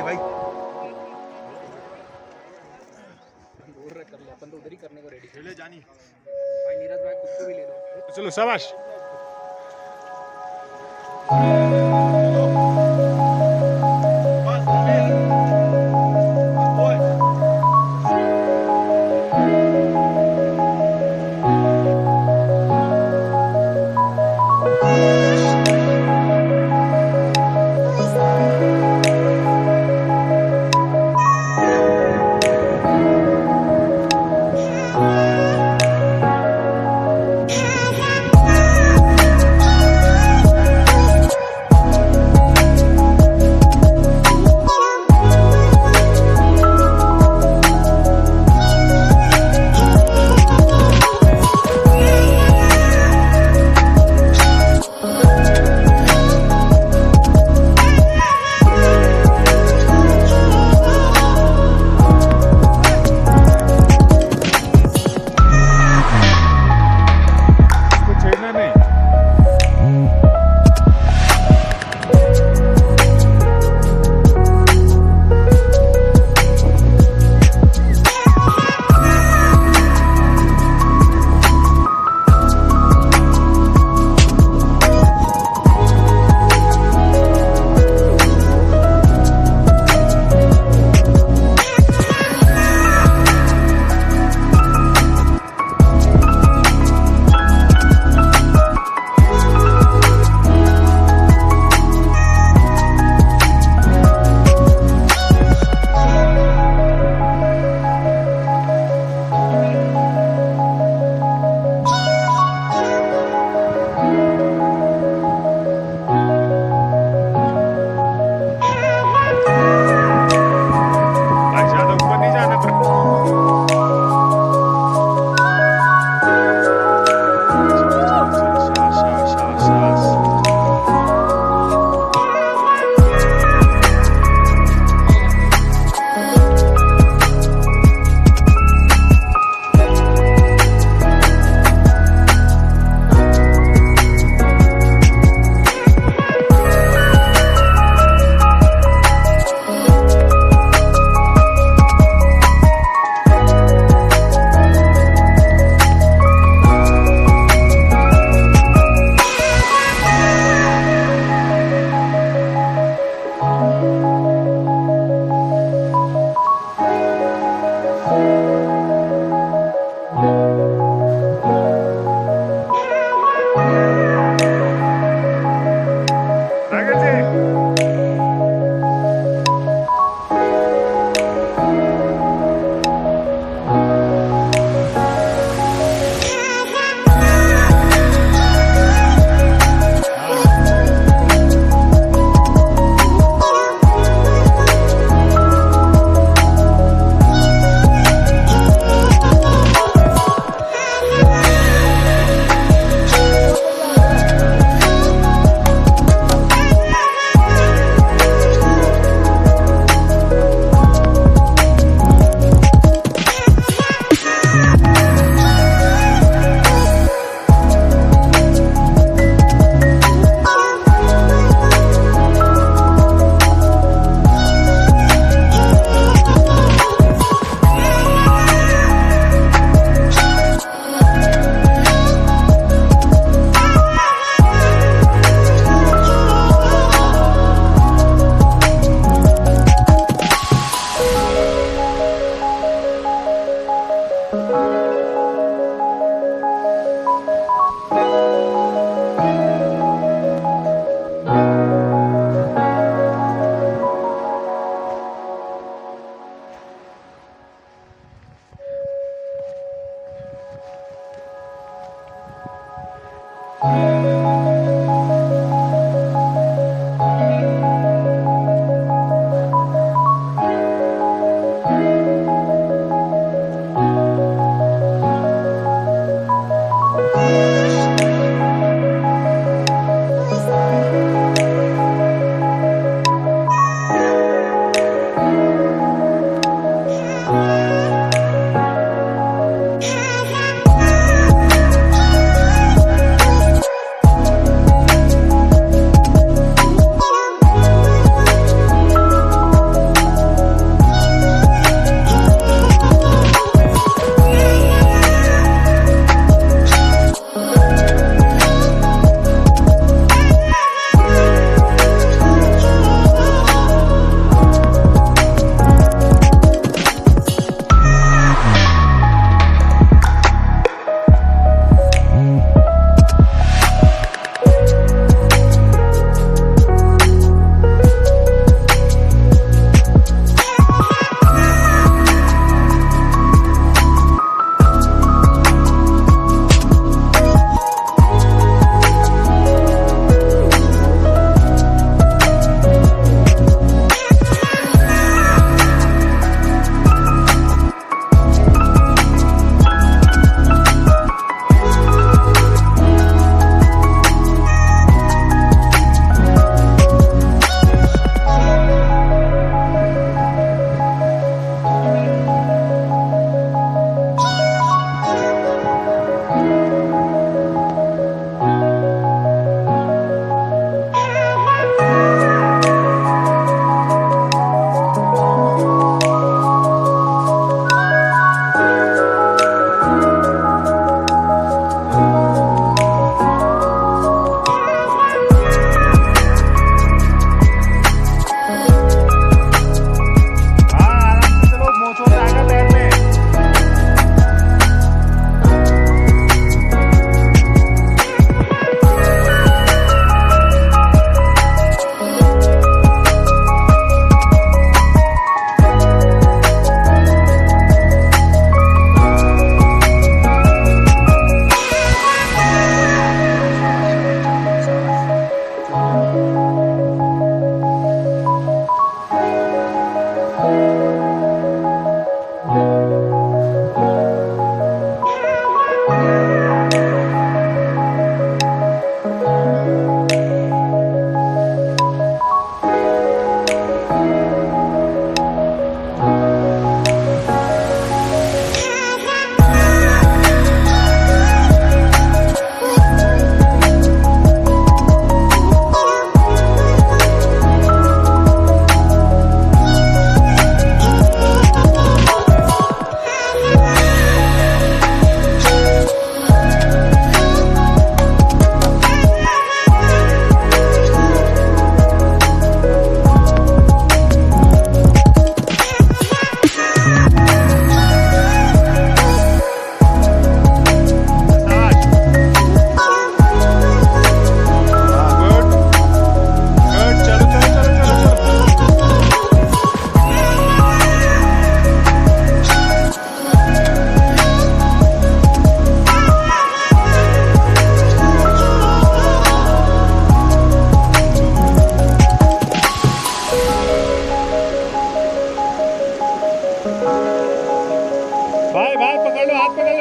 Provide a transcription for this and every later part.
भाई। कर ले अपन तो उधर ही करने को रेडी। ले जानी भाई नीरज भाई खुद को भी ले लो। चलो शाबाश।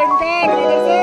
टन इधर से।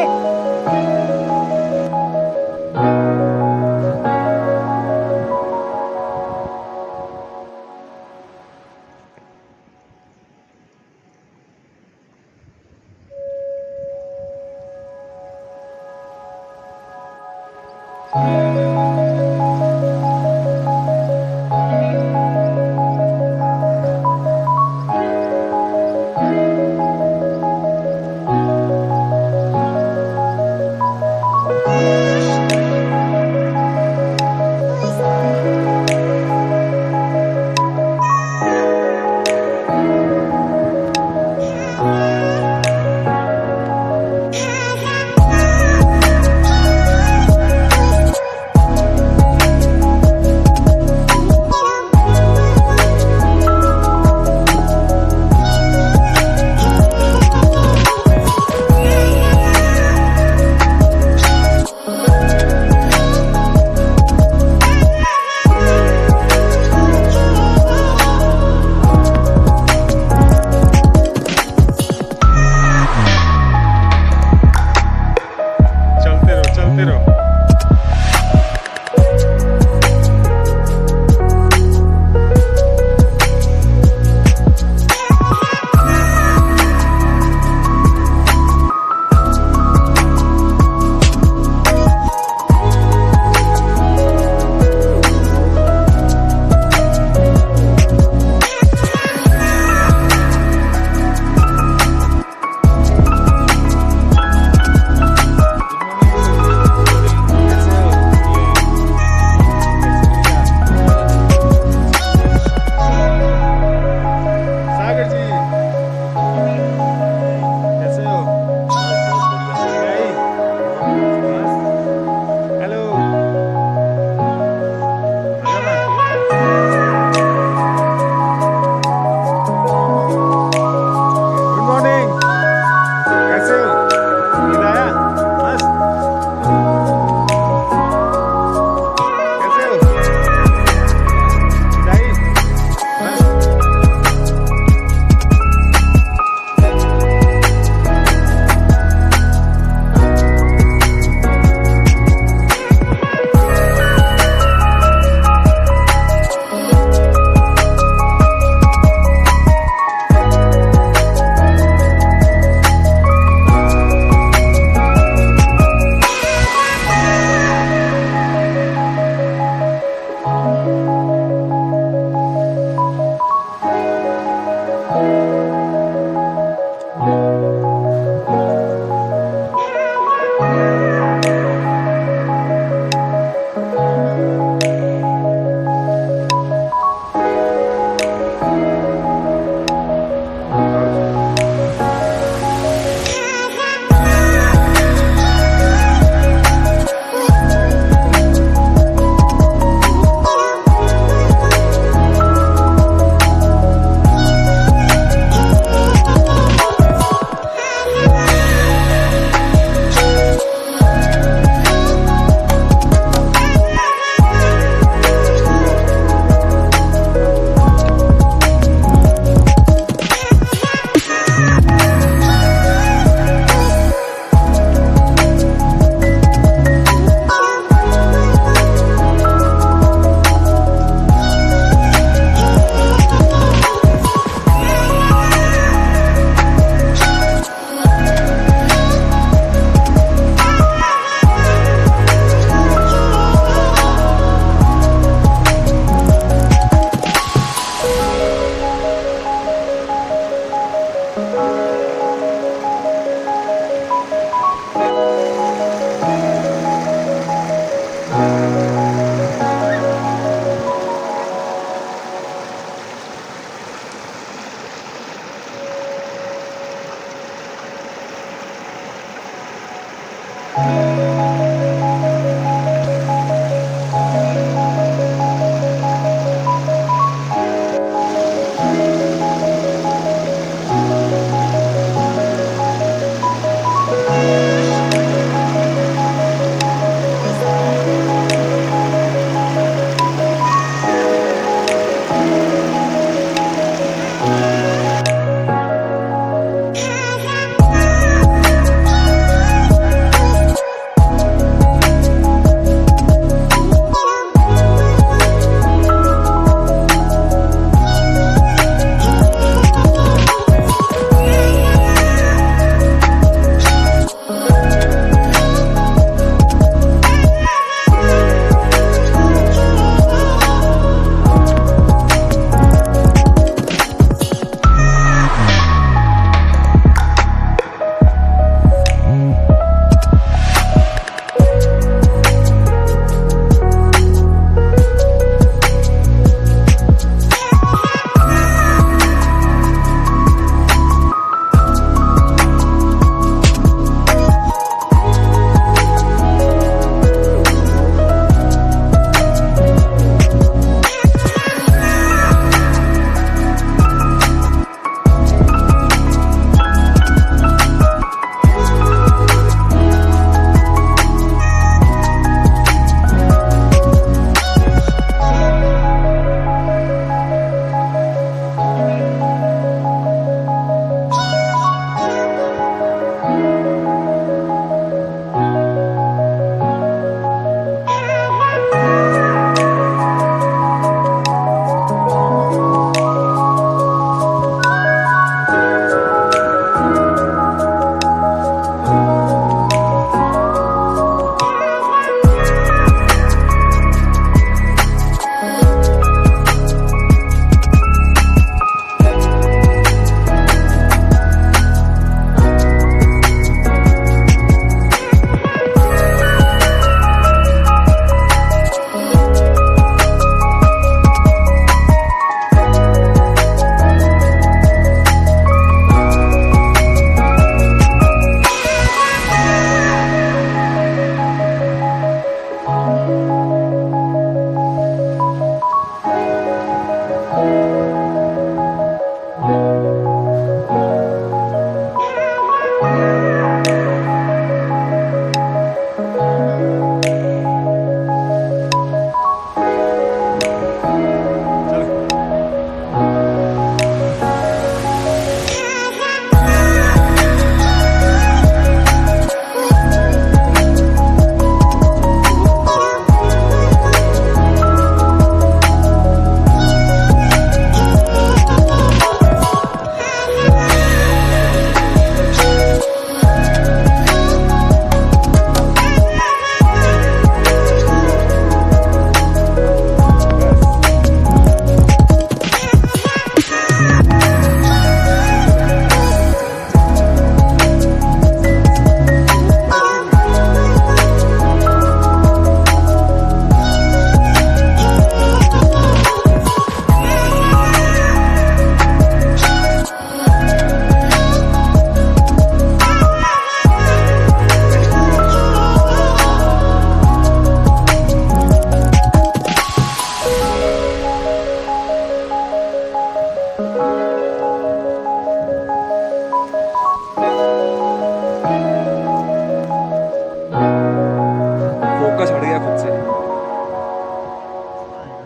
चलते रहो।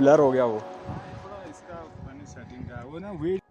ब्लर हो गया वो। थोड़ा इसका मैंने सेटिंग का वो ना वेट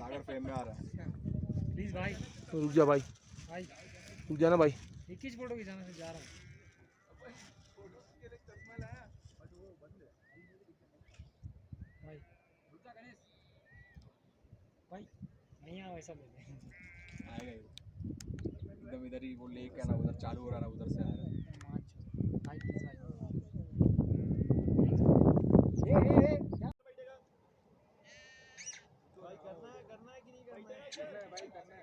सागर फ्रेम में आ रहा है। प्लीज भाई रुक जा भाई, भाई रुक जा ना भाई। एक ही फोटो खिंचाने से जा रहा हूँ। भाई रुक जा गणेश भाई, नहीं आ वैसा बोलते हैं। आएगा एकदम इधर ही वो लेक है ना, उधर चालू हो रहा है, उधर से आ रहा है। भाई प्लीज भाई ए क्या भाई करना है कि नहीं करना है भाई, करना है।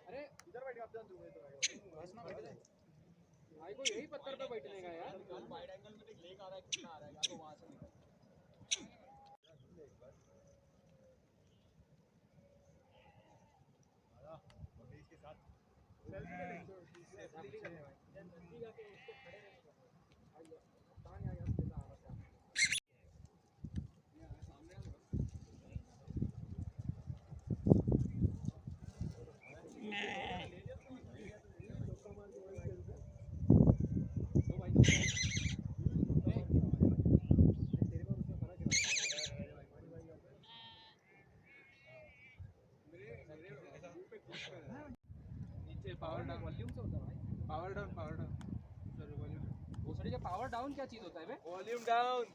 अरे इधर बैठ आप जान दूंगा तो बस ना बैठ जाए भाई, को यही पत्थर पे बैठने का यार। वाइड एंगल में देख लेक आ रहा है कितना आ रहा है, या तो वहां से निकल। इसके साथ सेल्फी ले सेल्फी करने भाई, सेल्फी का के उसको खड़े रहने का भाई, कहां आ गया सीधा आ रहा है नीचे। पावर डाउन वॉल्यूम से होता है भाई, पावर डाउन सॉरी वॉल्यूम। वो सॉरी, पावर डाउन क्या चीज होता है बे? Volume down.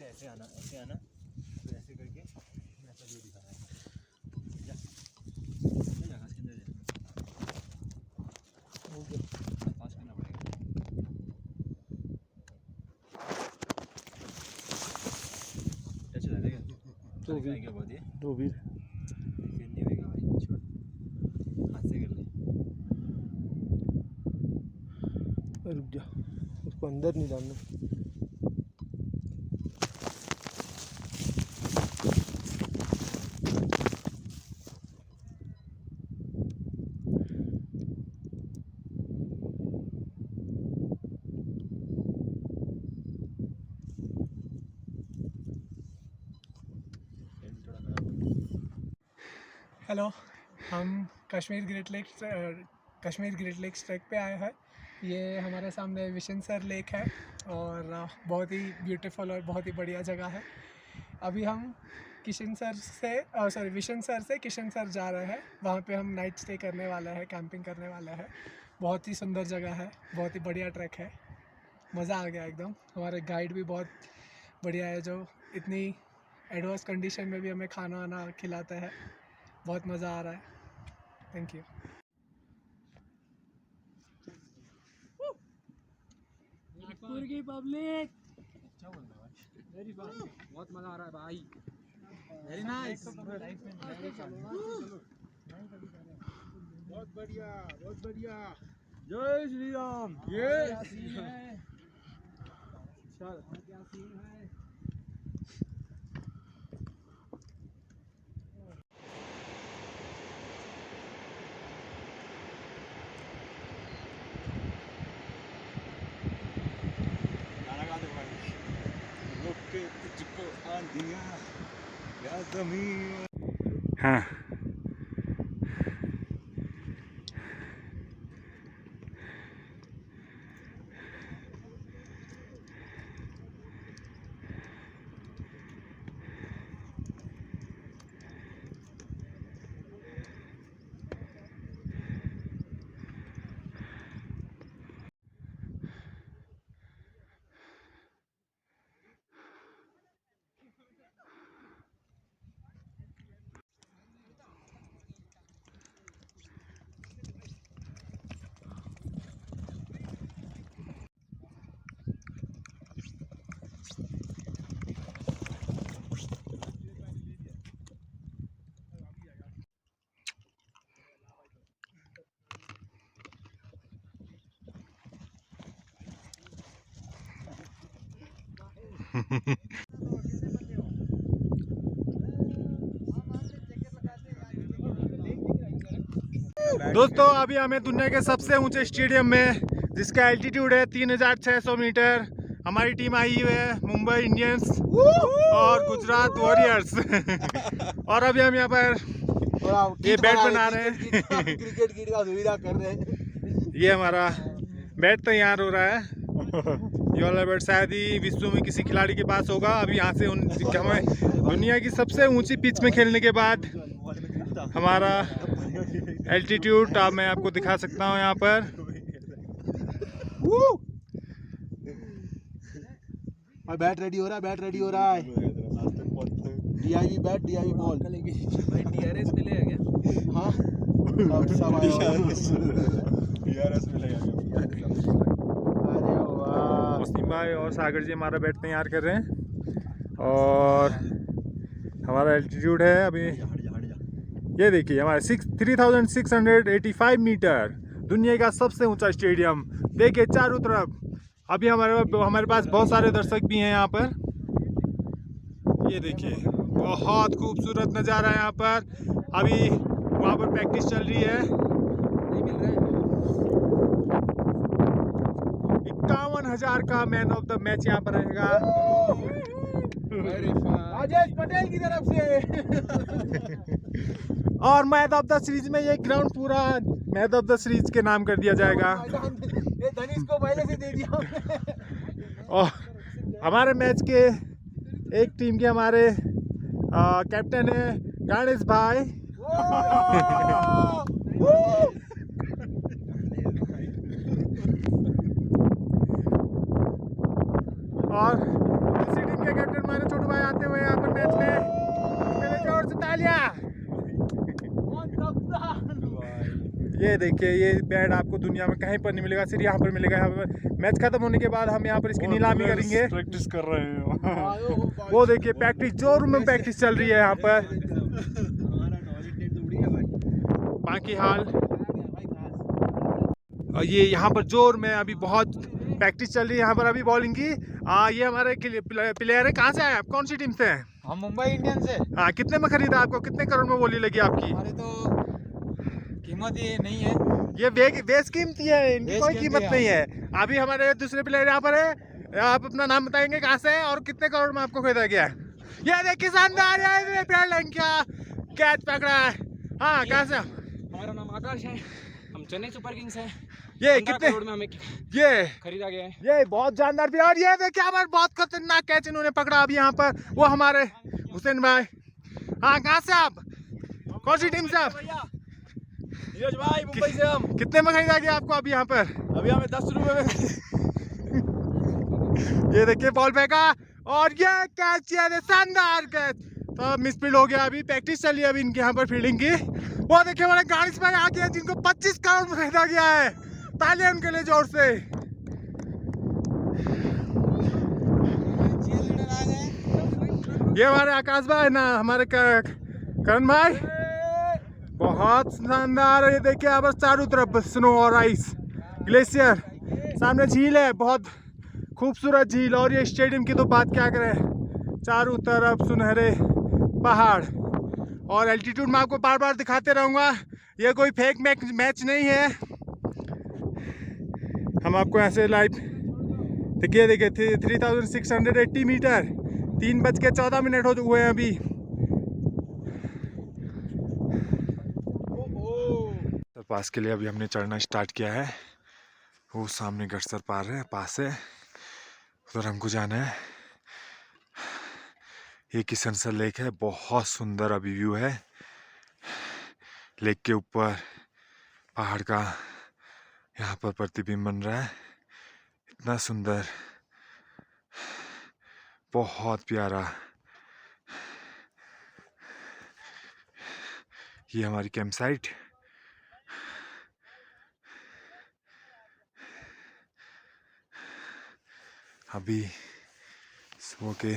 ऐसे आना तो ऐसे करके ऐसा व्यू दिखा रहा है। जगह के अंदर पास करना पड़ेगा। टच हो जाएगा तो भी क्या बहुत है तो भी फिर नहीं होगा भाई, छोड़ हाथ से कर ले। रुक जा, उसको अंदर नहीं डालना। हेलो, हम कश्मीर ग्रेट लेक्स ट्रैक पे आए हैं। ये हमारे सामने विशनसर लेक है और बहुत ही ब्यूटीफुल और बहुत ही बढ़िया जगह है। अभी हम विशनसर से किशनसर जा रहे हैं। वहाँ पे हम नाइट स्टे करने वाला है, कैंपिंग करने वाला है। बहुत ही सुंदर जगह है, बहुत ही बढ़िया ट्रैक है। मज़ा आ गया एकदम। हमारे गाइड भी बहुत बढ़िया है जो इतनी एडवर्स कंडीशन में भी हमें खाना वाना खिलाता है। बहुत मज़ा आ रहा है। Thank you. नागपुर की पब्लिक बहुत मजा आ रहा है भाई। Very nice. बहुत बढ़िया बहुत बढ़िया। जय श्री राम। ये सीन है। क्या सीन है। हाँ दोस्तों अभी हमें दुनिया के सबसे ऊंचे स्टेडियम में, जिसका एल्टीट्यूड है 3600 मीटर, हमारी टीम आई हुई है मुंबई इंडियंस और गुजरात वॉरियर्स। और अभी हम यहाँ पर ये बैट बना रहे हैं। क्रिकेट की सुविधा कर रहे हैं। ये हमारा बैट तैयार हो रहा है। ये वाला बैट शायद ही विश्व में किसी खिलाड़ी के पास होगा। अभी यहाँ से हमें दुनिया की सबसे ऊंची पिच में खेलने के बाद हमारा एल्टीट्यूड मैं आपको दिखा सकता हूँ यहाँ पर। बैट रेडी हो रहा है, बैट रेडी हो रहा है। DIV bat, DIV ball. भाई DRS मिले है क्या? हाँ सब अरे वाह। मुस्लिम भाई और सागर जी हमारा बैट तैयार कर रहे हैं और हमारा एल्टीट्यूड है अभी, ये देखिए हमारे 3685 मीटर, दुनिया का सबसे ऊंचा स्टेडियम। देखिए चारों तरफ। अभी हमारे पास बहुत सारे दर्शक भी हैं यहाँ पर। ये देखिए बहुत खूबसूरत नज़ारा है यहाँ पर। अभी वहाँ पर प्रैक्टिस चल रही है। नहीं मिल रहा है। 51,000 का मैन ऑफ द मैच यहाँ पर रहेगा। राजेश पटेल की तरफ से। और मैच ऑफ द सीरीज में ये ग्राउंड पूरा मैच ऑफ द सीरीज के नाम कर दिया जाएगा। ये धनीश को पहले से दे दिया। और हमारे मैच के एक टीम के हमारे कैप्टन है गणेश भाई। और दूसरी टीम के कैप्टन हमारे छोटू भाई आते हुए यहाँ पर मैच में जोर से तालियां। ये देखिए ये बैट आपको दुनिया में कहीं पर नहीं मिलेगा, सिर्फ यहाँ पर मिलेगा। यहाँ पर मैच खत्म होने के बाद हम यहाँ पर इसकी नीलामी करेंगे। प्रैक्टिस कर रहे हैं। वो देखिए प्रैक्टिस जोर में प्रैक्टिस चल रही है यहाँ पर। बाकी हाल और ये यहाँ पर जोर में अभी बहुत प्रैक्टिस चल रही है यहाँ पर अभी बॉलिंग की। ये हमारे प्लेयर है। कहाँ से आए आप, कौन सी टीम से हैं? हम मुंबई इंडियंस से। हाँ, कितने में खरीदा आपको, कितने करोड़ में बोली लगी आपकी? हमारे तो कीमत ये नहीं है, ये बेस कीमती है, इनकी कोई कीमत नहीं है। अभी हमारे दूसरे प्लेयर यहाँ पर है। आप अपना नाम बताएंगे कहाँ से और कितने करोड़ में आपको खरीदा गया? ये देखिए शानदार कैच पकड़ा है। हाँ, कहाँ से? हमारा नाम आकाश है, हम चेन्नई सुपर किंग्स है। ये 15 कितने करोड़ में हमें ये खरीदा गया है। ये बहुत जानदार भी। और ये देखिए हमारे बहुत खतरनाक कैच इन्होंने पकड़ा अभी यहाँ पर, वो हमारे हुसैन भाई। हाँ, कहाँ से आप, कौन सी टीम से आप? नीरज भाई मुंबई से हम। कितने में खरीदा गया आपको अभी यहाँ पर? अभी हमें 10 रुपए में ये देखिए बॉल फेंका और ये कैच किया, शानदार कैच। तो मिसफील्ड हो गया, अभी प्रैक्टिस चली है अभी इनके यहाँ पर फील्डिंग की। वो देखिए हमारे गानिश भाई आ गया जिनको 25 करोड़ में खरीदा गया है, तालियां उनके लिए जोर से। ये हमारे आकाश भाई ना, हमारे करण भाई, बहुत शानदार है। ये देखिए यहाँ पर चारों तरफ स्नो और आइस, ग्लेशियर, सामने झील है, बहुत खूबसूरत झील। और ये स्टेडियम की तो बात क्या करें, चारों तरफ सुनहरे पहाड़। और एल्टीट्यूड मैं आपको बार बार दिखाते रहूँगा, ये कोई फेक मैच नहीं है, हम आपको ऐसे लाइव देखिए 3680 मीटर, 3:14 हुए हैं अभी। पास के लिए अभी हमने चढ़ना स्टार्ट किया है। वो सामने गढ़सर पार है, पास है, उधर हमको जाना है। ये किसनसर लेक है, बहुत सुंदर अभी व्यू है। लेक के ऊपर पहाड़ का यहाँ पर प्रतिबिंब बन रहा है, इतना सुंदर, बहुत प्यारा। ये हमारी कैंप साइट। अभी सुबह के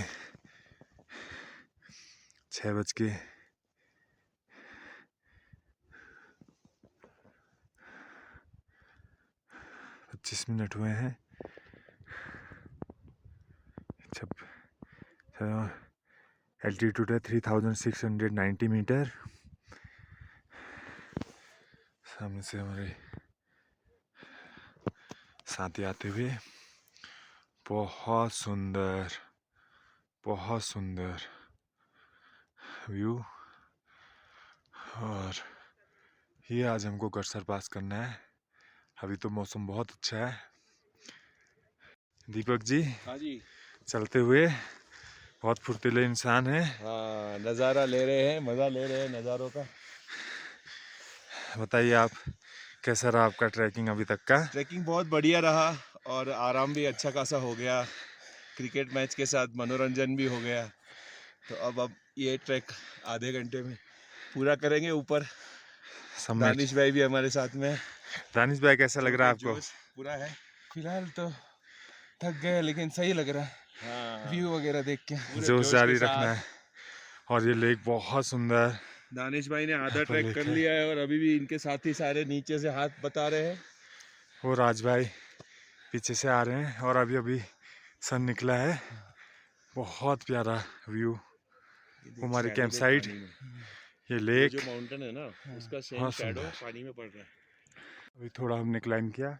6:25 हुए हैं। जब एल्टीट्यूड है 3690 मीटर। सामने से हमारे साथी आते हुए, बहुत सुंदर व्यू। और ये आज हमको गढ़सर पास करना है। अभी तो मौसम बहुत अच्छा है। दीपक जी, हाँ जी, चलते हुए बहुत फुर्तीले इंसान है। हाँ, नज़ारा ले रहे हैं, मज़ा ले रहे हैं नज़ारों का। बताइए आप, कैसा रहा आपका ट्रैकिंग अभी तक का? ट्रैकिंग बहुत बढ़िया रहा और आराम भी अच्छा खासा हो गया। क्रिकेट मैच के साथ मनोरंजन भी हो गया। तो अब ये ट्रैक आधे घंटे में पूरा करेंगे। ऊपर दानिश भाई भी हमारे साथ में है। दानिश भाई, कैसा लग रहा है आपको? जोश पूरा है। फिलहाल तो थक गए, लेकिन सही लग रहा है हाँ, व्यू वगैरह देख के। जोश जारी रखना है। और ये लेक बहुत सुंदर। दानिश भाई ने आधा पर ट्रैक लेक कर है। लिया है और अभी भी इनके साथी सारे नीचे से हाथ बता रहे हैं। वो राज भाई पीछे से आ रहे हैं और अभी अभी सन निकला है। बहुत प्यारा व्यू। हमारी कैंप साइट, ये लेक, जो माउंटेन है ना, उसका सेम हाँ, शैडो सुंदर। पानी में पड़ रहा है। अभी थोड़ा हमने क्लाइम किया।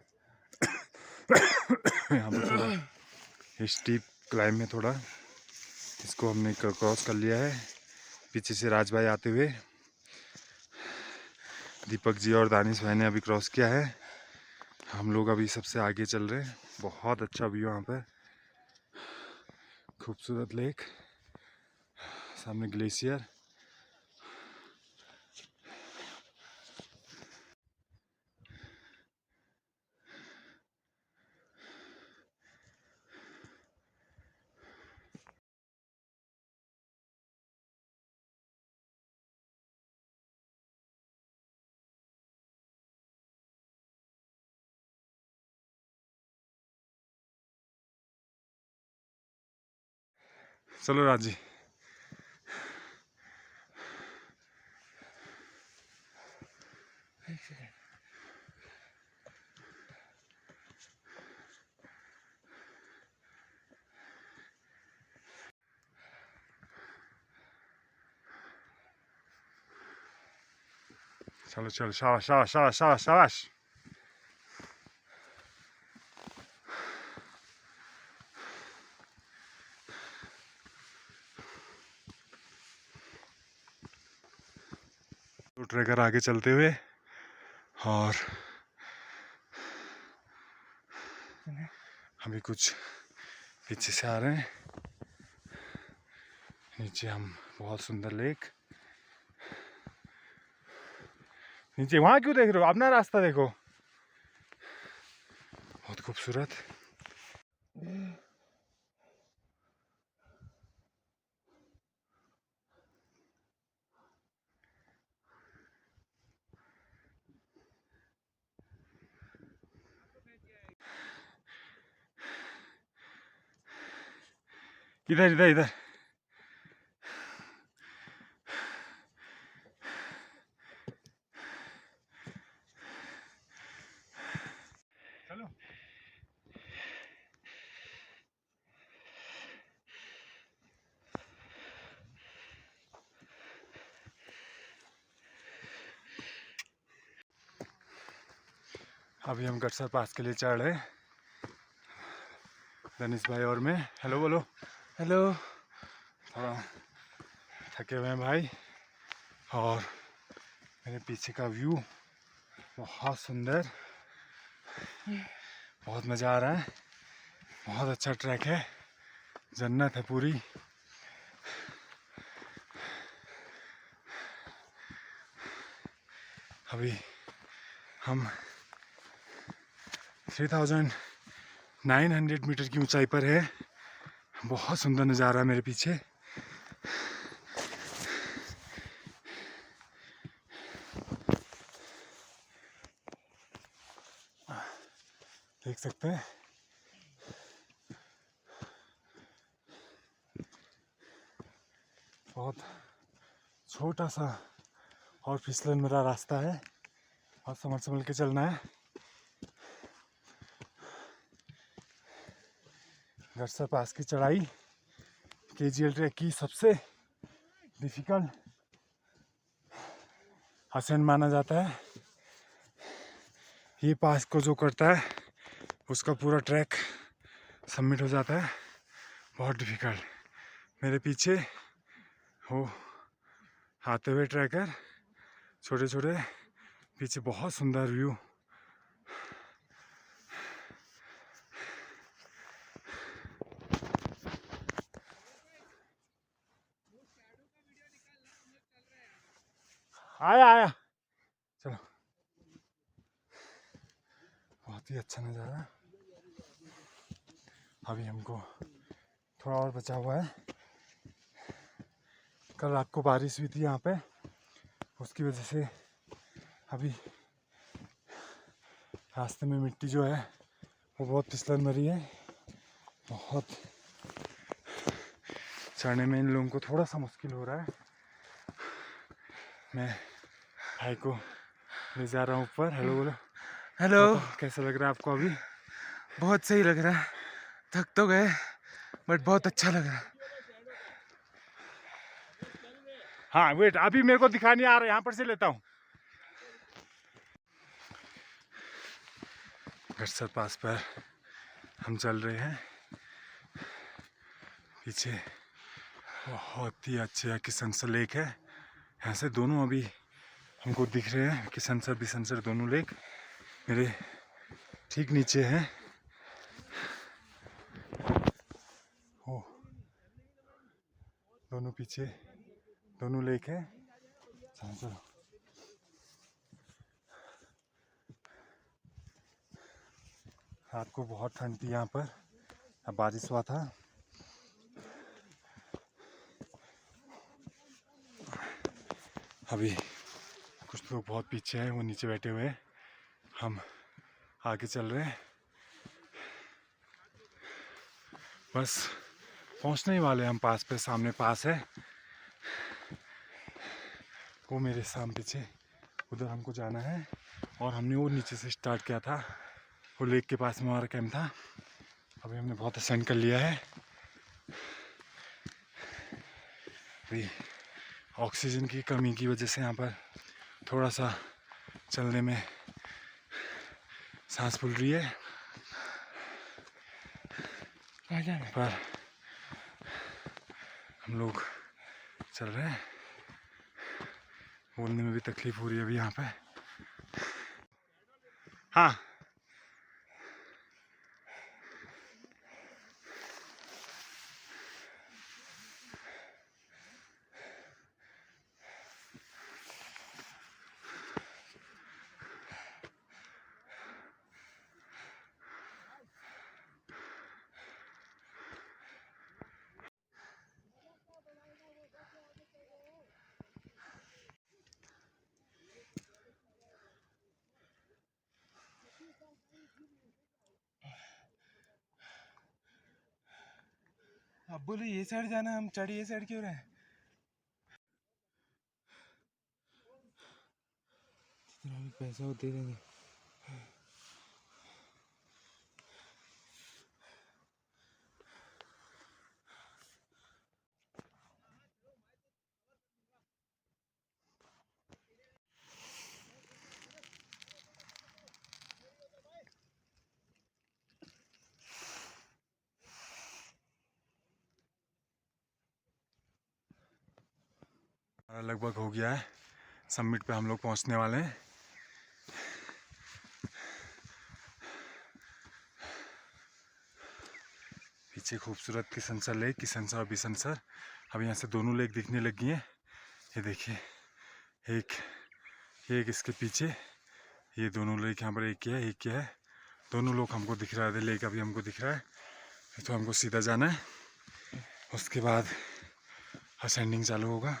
यहाँ पर थोड़ा स्टीप क्लाइम है थोड़ा, इसको हमने क्रॉस कर लिया है। पीछे से राज भाई आते हुए, दीपक जी और दानिश भाई ने अभी क्रॉस किया है। हम लोग अभी सबसे आगे चल रहे हैं। बहुत अच्छा व्यू यहाँ पर, खूबसूरत लेक, सामने ग्लेशियर। चलो राज जी। चलो चलो, शाबाश शाबाश शाबाश शाबाश शाबाश। तो ट्रैकर आगे चलते हुए, और अभी कुछ पीछे से आ रहे हैं। नीचे हम, बहुत सुंदर लेक। नीचे वहाँ क्यों देख रहे हो, अपना रास्ता देखो, बहुत खूबसूरत। इधर इधर इधर। चलो अभी हम गटसर पास के लिए चढ़ रहे हैं, दनिश भाई और मैं। हेलो बोलो। हेलो। थोड़ा थके हुए हैं भाई, और मेरे पीछे का व्यू बहुत सुंदर, बहुत मज़ा आ रहा है। बहुत अच्छा ट्रैक है, जन्नत है पूरी। अभी हम 3900 मीटर की ऊंचाई पर है। बहुत सुंदर नज़ारा है मेरे पीछे। देख सकते हैं बहुत छोटा सा और फिसलन मेरा रास्ता है, और संभल संभल के चलना है। गटसर पास की चढ़ाई KGL ट्रैक की सबसे डिफिकल्ट असेंट माना जाता है। ये पास को जो करता है उसका पूरा ट्रैक सबमिट हो जाता है। बहुत डिफिकल्ट। मेरे पीछे वो आते हुए ट्रैकर छोटे छोटे, पीछे बहुत सुंदर व्यू। आया आया, चलो। बहुत ही अच्छा नज़ारा। अभी हमको थोड़ा और बचा हुआ है। कल रात को बारिश हुई थी यहाँ पे, उसकी वजह से अभी रास्ते में मिट्टी जो है वो बहुत फिसलन भरी है। बहुत चढ़ने में इन लोगों को थोड़ा सा मुश्किल हो रहा है। मैं भाई को ले जा रहा हूँ ऊपर। हेलो बोलो। हेलो। कैसा लग रहा है आपको अभी? बहुत सही लग रहा है, थक तो गए बट बहुत अच्छा लग रहा है। हाँ वेट, अभी मेरे को दिखा नहीं आ रहा, यहाँ पर से लेता हूँ। गटसर पास पर हम चल रहे हैं। पीछे बहुत ही अच्छे किसनसर लेक है। यहाँ से दोनों अभी हमको दिख रहे हैं, किसनसर बिसनसर दोनों लेक मेरे ठीक नीचे हैं। ओ दोनों पीछे दोनों लेक है। चलो चलो। रात को बहुत ठंड थी यहाँ पर, अब बारिश हुआ था। अभी कुछ लोग बहुत पीछे हैं, वो नीचे बैठे हुए हैं, हम आगे चल रहे हैं। बस पहुंचने ही वाले हम पास पे, सामने पास है वो मेरे सामने पीछे, उधर हमको जाना है। और हमने वो नीचे से स्टार्ट किया था, वो लेक के पास में हमारा कैंप था। अभी हमने बहुत असेंड कर लिया है। अभी ऑक्सीजन की कमी की वजह से यहाँ पर थोड़ा सा चलने में सांस फूल रही है, पर हम लोग चल रहे हैं। बोलने में भी तकलीफ हो रही है अभी यहाँ पे। हाँ अब बोले ये साइड जाना, हम चढ़ ये साइड क्यों रहे हैं? जितना भी पैसा वो दे देंगे। लगभग हो गया है, समिट पे हम लोग पहुंचने वाले हैं। पीछे खूबसूरत किसनसर लेक, किसनसर और बिसनसर। अब यहाँ से दोनों लेक दिखने लगी हैं। ये देखिए, एक इसके पीछे, ये दोनों लेक यहाँ पर एक ही है, एक ही है। दोनों लोग हमको दिख रहा है, लेक अभी हमको दिख रहा है। तो हमको सीधा जाना है, उसके बाद असेंडिंग चालू होगा।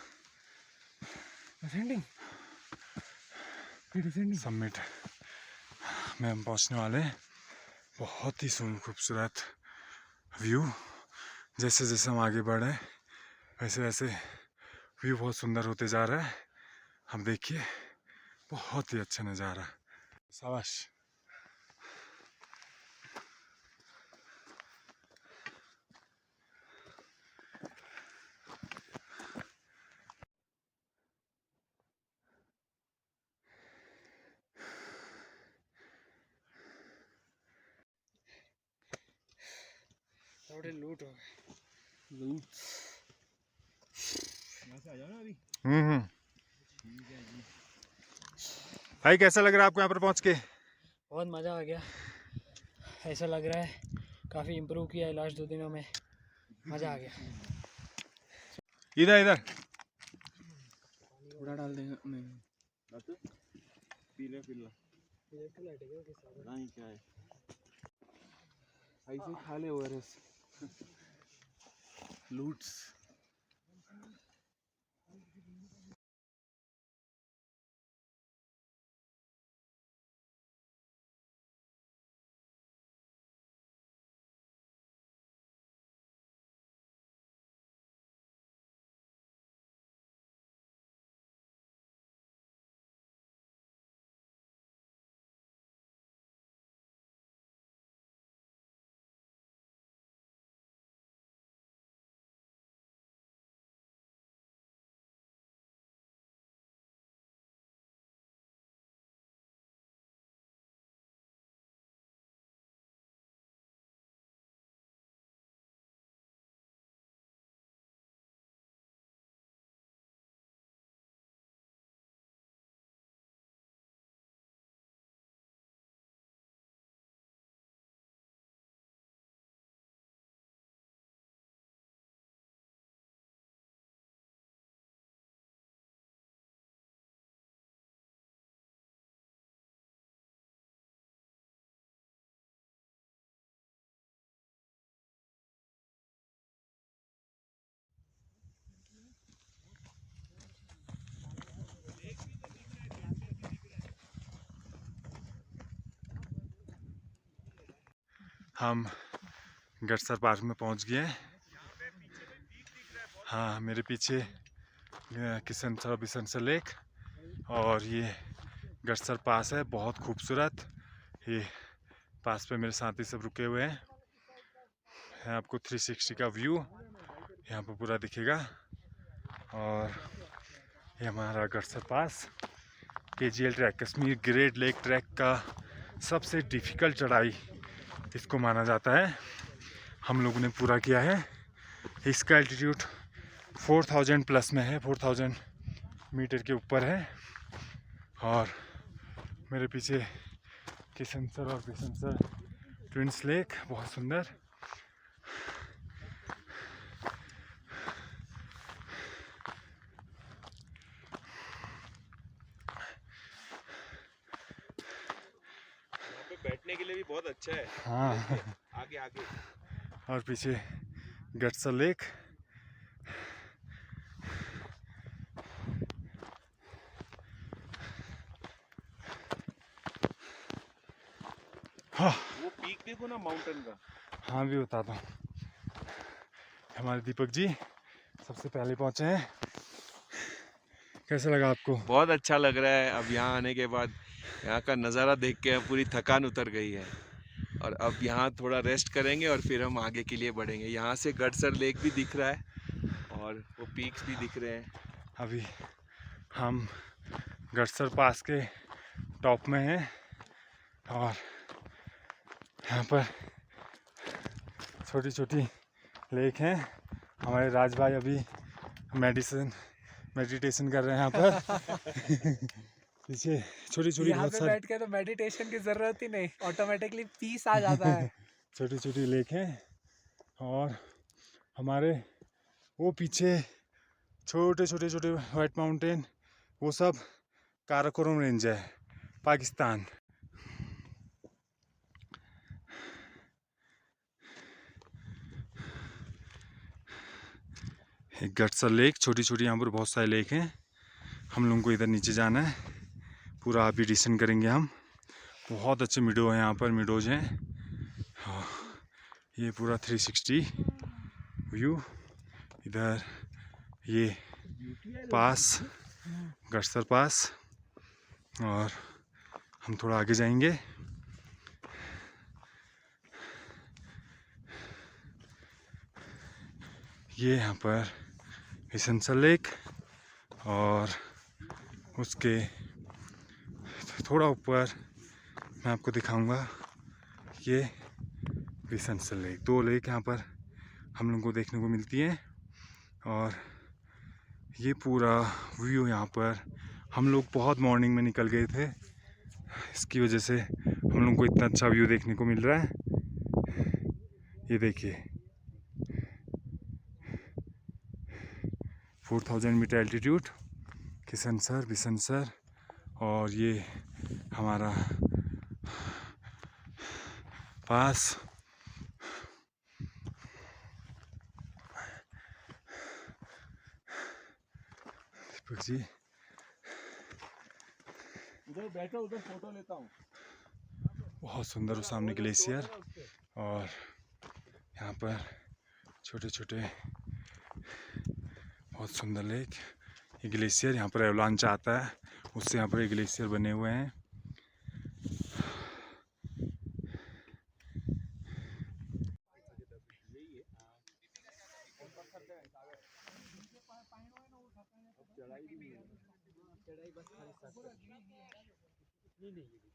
असेंडिंग समिट में हम पहुंचने वाले हैं। बहुत ही खूबसूरत व्यू। जैसे जैसे हम आगे बढ़ रहे हैं वैसे वैसे व्यू बहुत सुंदर होते जा रहा है। हम देखिए, बहुत ही अच्छा नज़ारा। शाबाश। थोड़े लूट हो गए। यहाँ से आ जाओ ना अभी। भाई कैसा लग रहा है आपको यहाँ पर पहुँच के? बहुत मज़ा आ गया। ऐसा लग रहा है काफ़ी इम्प्रूव किया है लास्ट 2 दिनों में। मज़ा आ गया। इधर थोड़ा डाल देंगे। नहीं पीले पीला नहीं क्या है, ऐसे खा ले ओआरएस। लूट्स हम गटसर पार्क में पहुंच गए हैं। हाँ, मेरे पीछे किसनसर बिसनसर लेक और ये गटसर पास है, बहुत खूबसूरत। ये पास पे मेरे साथी सब रुके हुए हैं। यहाँ आपको 360 का व्यू यहाँ पर पूरा दिखेगा। और ये हमारा गटसर पास KGL track, Kashmir great lake track का सबसे डिफ़िकल्ट चढ़ाई इसको माना जाता है। हम लोगों ने पूरा किया है। इसका एल्टीट्यूड 4000 प्लस में है, 4000 मीटर के ऊपर है। और मेरे पीछे किसनसर और बिसनसर ट्विंस लेक, बहुत सुंदर। बैठने के लिए भी बहुत अच्छा है। हाँ, आगे आगे और पीछे गटसर लेक। हाँ, वो पीक देखो ना माउंटेन का। हाँ भी बताता हूँ। हमारे दीपक जी सबसे पहले पहुंचे हैं। कैसा लगा आपको? बहुत अच्छा लग रहा है। अब यहाँ आने के बाद यहाँ का नज़ारा देख के पूरी थकान उतर गई है, और अब यहाँ थोड़ा रेस्ट करेंगे और फिर हम आगे के लिए बढ़ेंगे। यहाँ से गडसर लेक भी दिख रहा है और वो पीक्स भी दिख रहे हैं। अभी हम गडसर पास के टॉप में हैं और यहाँ पर छोटी छोटी लेक हैं। हमारे राज भाई अभी मेडिटेशन कर रहे हैं यहाँ पर। पीछे छोटी छोटी यहाँ बहुत पे सारी बैठ के तो मेडिटेशन की जरूरत ही नहीं, ऑटोमेटिकली पीस आ जाता है। छोटी छोटी लेक हैं और हमारे वो पीछे छोटे छोटे छोटे वाइट माउंटेन, वो सब काराकोरम रेंज है, पाकिस्तान। एक गडसर लेक, छोटी छोटी यहाँ पर बहुत सारे लेक हैं। हम लोगों को इधर नीचे जाना है, पूरा आप एडिशन करेंगे हम। बहुत अच्छे मिडो हैं यहाँ पर, मिडोज हैं। हाँ, ये पूरा 360 व्यू। इधर ये पास, गडसर पास, और हम थोड़ा आगे जाएंगे। ये यहाँ पर विशनसर लेक, और उसके थोड़ा ऊपर मैं आपको दिखाऊंगा ये विशनसर लेक। दो लेक यहाँ पर हम लोग को देखने को मिलती हैं, और ये पूरा व्यू यहाँ पर हम लोग बहुत मॉर्निंग में निकल गए थे, इसकी वजह से हम लोग को इतना अच्छा व्यू देखने को मिल रहा है। ये देखिए 4000 मीटर एल्टीट्यूड, किसनसर, बिसनसर, और ये हमारा पास। दीपक जी उधर बैठो, उधर फोटो लेता हूँ। बहुत सुंदर हो सामने ग्लेशियर, और यहाँ पर छोटे छोटे बहुत सुंदर लेक। ये ग्लेशियर, यहाँ पर एवलांच आता है, उससे यहाँ पर ग्लेशियर बने हुए हैं। चढ़ाई बस खाली 7 नहीं नहीं